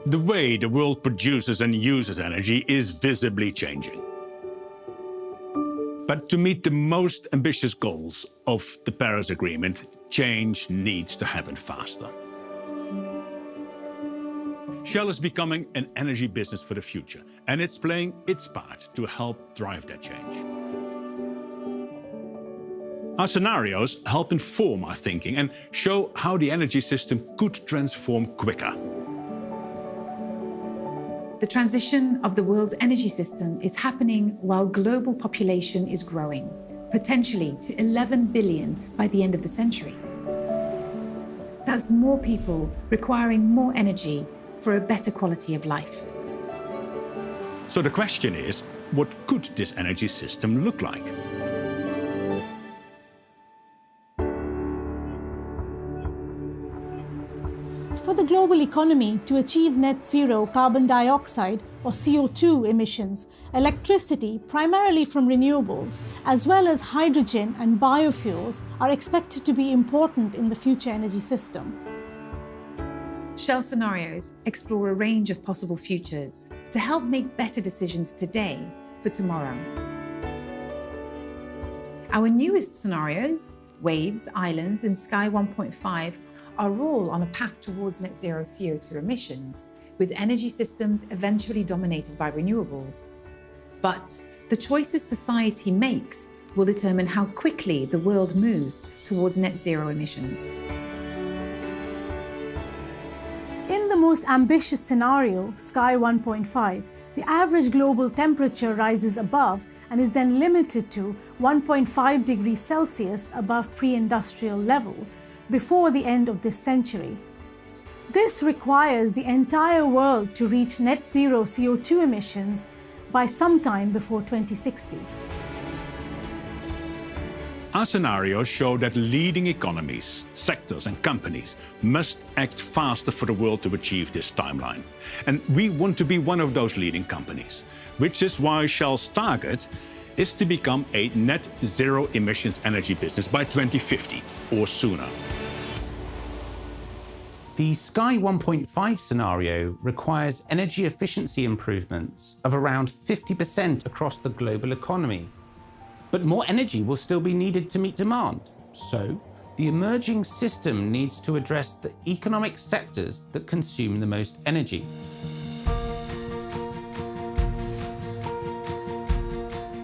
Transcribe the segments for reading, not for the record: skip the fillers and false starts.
The way the world produces and uses energy is visibly changing. But to meet the most ambitious goals of the Paris Agreement, change needs to happen faster. Shell is becoming an energy business for the future, and it's playing its part to help drive that change. Our scenarios help inform our thinking and show how the energy system could transform quicker. The transition of the world's energy system is happening while global population is growing, potentially to 11 billion by the end of the century. That's more people requiring more energy for a better quality of life. So the question is, what could this energy system look like? For the global economy to achieve net zero carbon dioxide or CO2 emissions, electricity, primarily from renewables, as well as hydrogen and biofuels, are expected to be important in the future energy system. Shell scenarios explore a range of possible futures to help make better decisions today for tomorrow. Our newest scenarios, Waves, Islands, and Sky 1.5, are all on a path towards net zero CO2 emissions, with energy systems eventually dominated by renewables. But the choices society makes will determine how quickly the world moves towards net zero emissions. In the most ambitious scenario, Sky 1.5, the average global temperature rises above and is then limited to 1.5 degrees Celsius above pre-industrial levels before the end of this century. This requires the entire world to reach net zero CO2 emissions by sometime before 2060. Our scenarios show that leading economies, sectors and companies must act faster for the world to achieve this timeline. And we want to be one of those leading companies, which is why Shell's target is to become a net zero emissions energy business by 2050 or sooner. The Sky 1.5 scenario requires energy efficiency improvements of around 50% across the global economy. But more energy will still be needed to meet demand. So, the emerging system needs to address the economic sectors that consume the most energy.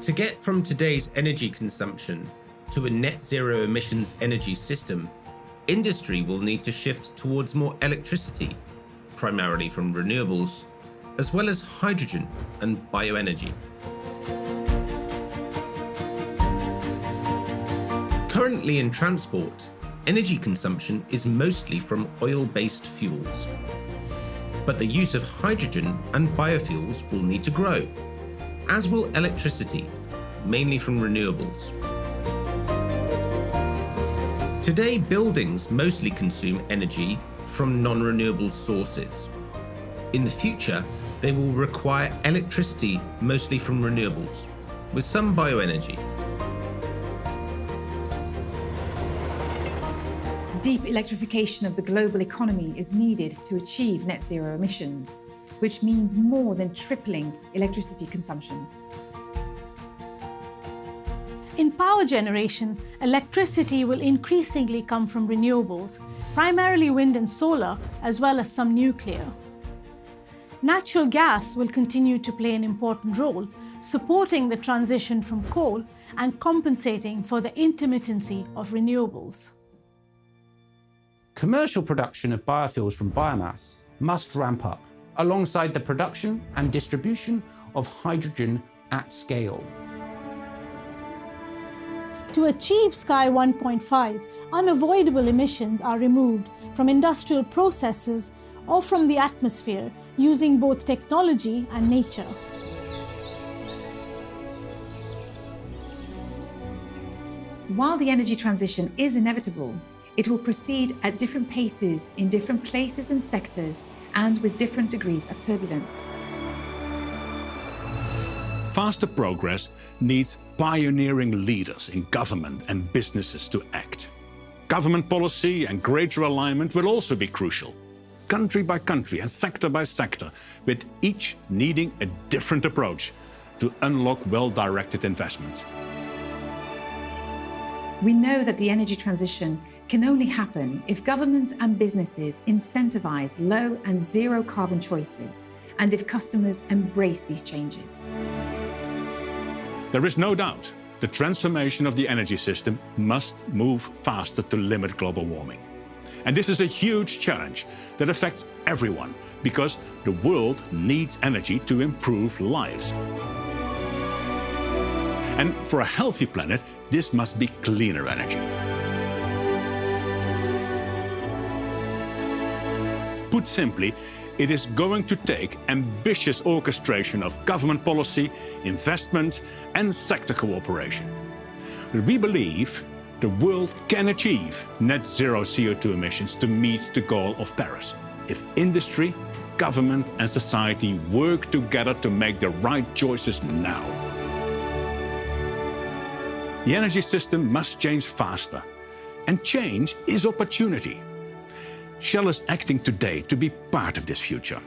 To get from today's energy consumption to a net zero emissions energy system, industry will need to shift towards more electricity, primarily from renewables, as well as hydrogen and bioenergy. Currently in transport, energy consumption is mostly from oil-based fuels. But the use of hydrogen and biofuels will need to grow, as will electricity, mainly from renewables. Today, buildings mostly consume energy from non-renewable sources. In the future, they will require electricity mostly from renewables, with some bioenergy. Deep electrification of the global economy is needed to achieve net zero emissions, which means more than tripling electricity consumption. In power generation, electricity will increasingly come from renewables, primarily wind and solar, as well as some nuclear. Natural gas will continue to play an important role, supporting the transition from coal and compensating for the intermittency of renewables. Commercial production of biofuels from biomass must ramp up, alongside the production and distribution of hydrogen at scale. To achieve Sky 1.5, unavoidable emissions are removed from industrial processes or from the atmosphere using both technology and nature. While the energy transition is inevitable, it will proceed at different paces in different places and sectors and with different degrees of turbulence. Faster progress needs pioneering leaders in government and businesses to act. Government policy and greater alignment will also be crucial. country by country and sector by sector, with each needing a different approach to unlock well-directed investment. We know that the energy transition can only happen if governments and businesses incentivize low and zero carbon choices, and if customers embrace these changes. There is no doubt the transformation of the energy system must move faster to limit global warming. And this is a huge challenge that affects everyone, because the world needs energy to improve lives. And for a healthy planet, this must be cleaner energy. Put simply, it is going to take ambitious orchestration of government policy, investment, and sector cooperation. But we believe the world can achieve net zero CO2 emissions to meet the goal of Paris if industry, government, and society work together to make the right choices now. The energy system must change faster, and change is opportunity. Shell is acting today to be part of this future.